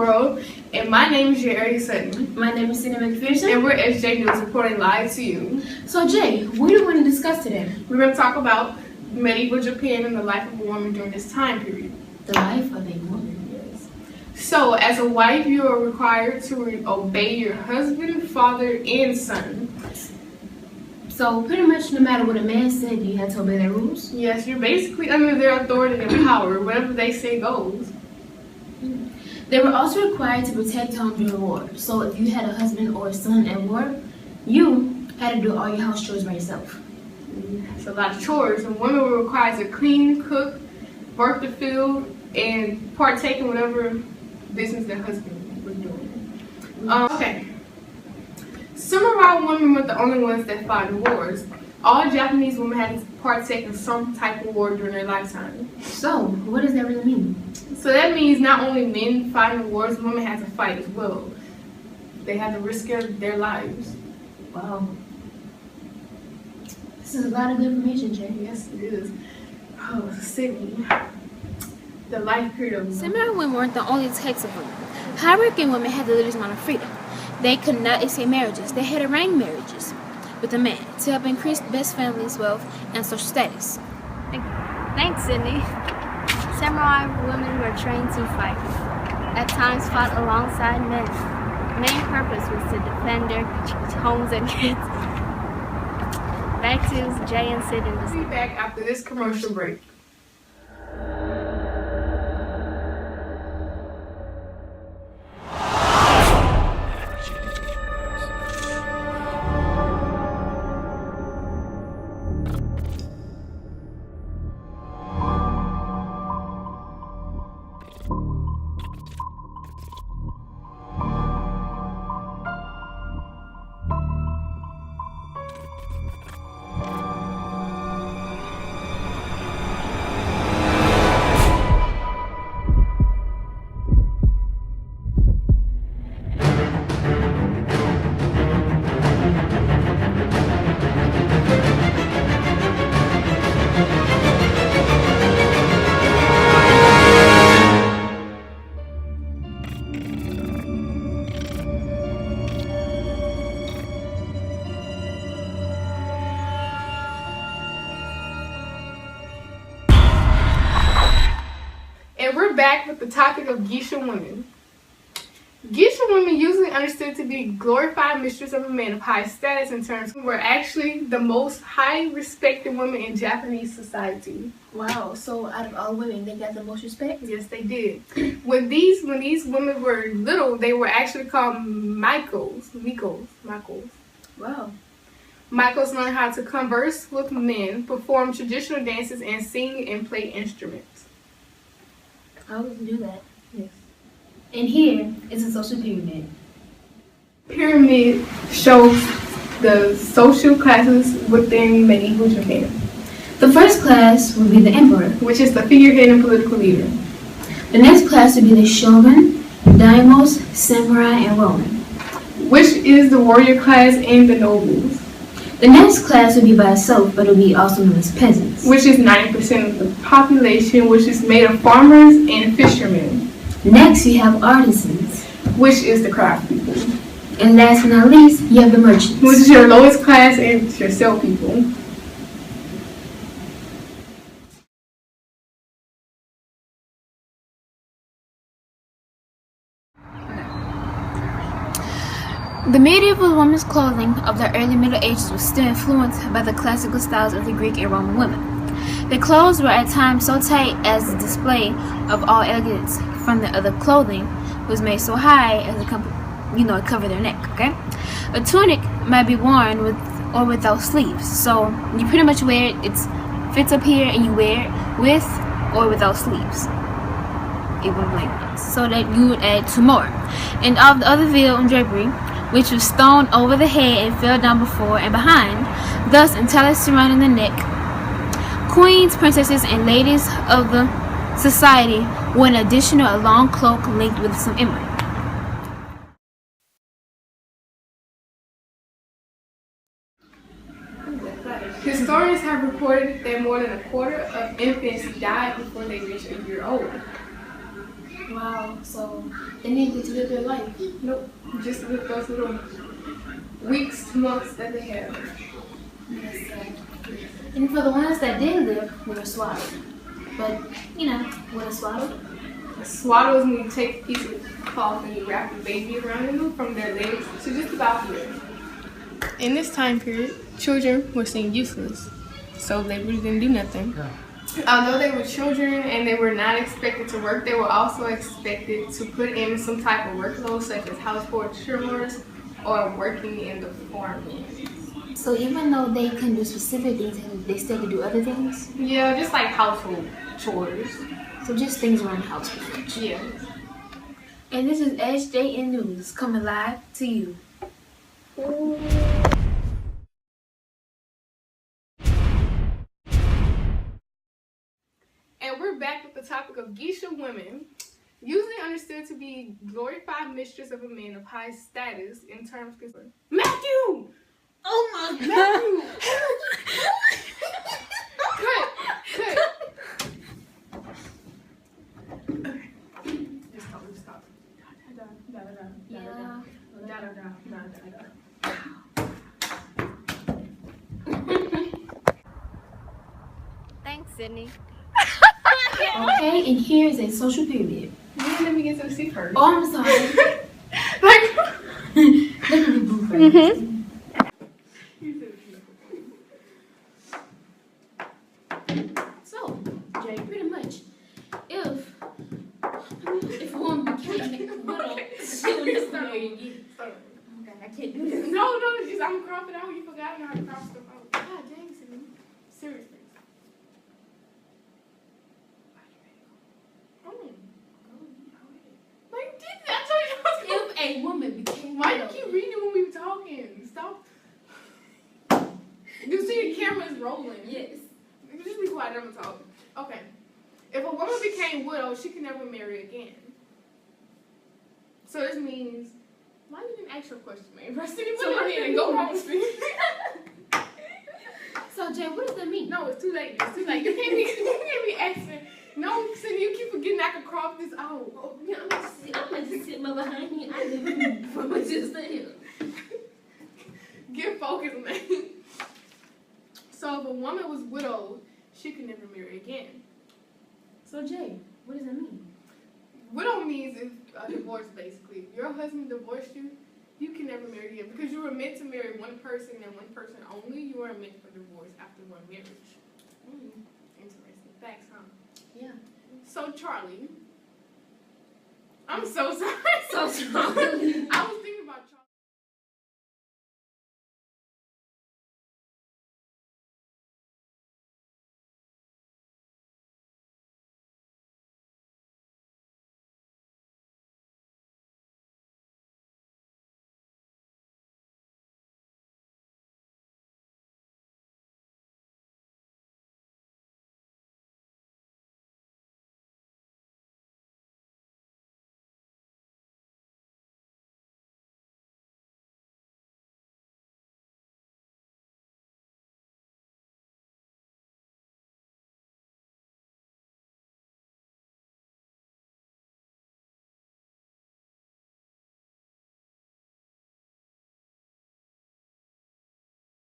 world. And my name is Jerry Sutton. My name is Cindy McPherson. And we're SJ News reporting live to you. So Jay, what do you want to discuss today? We're going to talk about medieval Japan and the life of a woman during this time period. The life of a woman. Yes. So, as a wife, you are required to obey your husband, father, and son. So, pretty much no matter what a man said, you had to obey their rules? Yes, you're basically under their authority and power. Whatever they say goes. They were also required to protect home during war. So, if you had a husband or a son at war, you had to do all your house chores by yourself. It's a lot of chores, and women were required to clean, cook, work the field, and partake in whatever business their husband was doing. Okay. Samurai women were the only ones that fought in wars. All Japanese women had to partake in some type of war during their lifetime. So, what does that really mean? So that means not only men fighting in wars, women had to fight as well. They had to risk their lives. Wow. This is a lot of good information, Jay. Yes, it is. Oh, Sydney. The life period of women. Samurai women weren't the only types of women. High-ranking women had the littlest amount of freedom. They could not escape marriages. They had arranged marriages with a man to help increase the best family's wealth and social status. Thanks, Cindy. Samurai women were trained to fight. At times fought alongside men. Main purpose was to defend their homes and kids. Back to Jay and Sid in We'll be back after this commercial break. And we're back with the topic of geisha women. Geisha women, usually understood to be glorified mistress of a man of high status in terms, were actually the most high respected women in Japanese society. Wow, so out of all women, they got the most respect? Yes, they did. When these women were little, they were actually called Mikos. Wow. Mikos learned how to converse with men, perform traditional dances, and sing and play instruments. I wouldn't do that. Yes. And here is a social pyramid. Pyramid shows the social classes within medieval Japan, The first class would be the emperor. which is the figurehead and political leader. The next class would be the shogun, daimyos, samurai, and ronin. Which is the warrior class and the nobles, The next class would be by itself, but it would be also known as peasants. which is 90% of the population, which is made of farmers and fishermen, Next, you have artisans. which is the craft people, And last but not least, you have the merchants. which is your lowest class and your sell people. The medieval women's clothing of the early Middle Ages was still influenced by the classical styles of the Greek and Roman women. The clothes were at times so tight as the display of all elegance from the other clothing was made so high as to cover their neck, okay? A tunic might be worn with or without sleeves, so you pretty much wear it, it fits up here and you wear it with or without sleeves. Even like this, so that you would add two more. And of the other veil and drapery, which was thrown over the head and fell down before and behind, thus entirely surrounding the neck. Queens, princesses, and ladies of the society wore an additional long cloak linked with some emerald. Historians have reported that more than a quarter of infants died before they reached a year old. Wow. So they needed to live their life. Nope. Just with those little weeks, months that they have. That's sad. And for the ones that did live, we were swaddled. But, what a swaddle. A swaddle is when you take a piece of cloth and you wrap the baby around them from their legs to just about here. In this time period, children were seen useless, so they really didn't do nothing. Although they were children and they were not expected to work, they were also expected to put in some type of workload, such as household chores or working in the farmland. So even though they couldn't do specific things, they still could do other things? Yeah, just like household chores. So just things around the house pretty much. Yeah. And this is SJN News coming live to you. And we're back with the topic of geisha women, usually understood to be glorified mistress of a man of high status in terms of Matthew! Oh my Matthew! Cut! Just stop. Thanks, Sydney. Okay, and here's a social period. You didn't let me get to the C first. Oh, I'm sorry. Like, Let me be first. So, Jay, pretty much, if a woman became widow, she would just start again. Okay, I can't do this. No, just I'm crop it out. You forgot how to crop stuff out. God dang, Sydney. Seriously. Like, did I told you I was If a woman became Why widow, you keep reading when we were talking? Stop. You see the camera is rolling. yes. Just be quiet, I'm gonna talk. Okay. If a woman became widow, she can never marry again. So this means, why you didn't ask your question, man? Press it So in and go home, Steve. So, Jay, what does that mean? No, it's too late. It's too late. You can't be asking. No, Cindy, you keep forgetting I can crop this out. Oh, yeah, I'm gonna just sit my behind you. I live from what you said. Get focused, man. So if a woman was widowed, she could never marry again. So, Jay, what does that mean? Widow means if a divorce, basically. If your husband divorced you, you can never marry again. Because you were meant to marry one person and one person only. You weren't meant for divorce after one marriage. Interesting facts, huh? Yeah. So, Charlie, I'm so sorry. So, Charlie.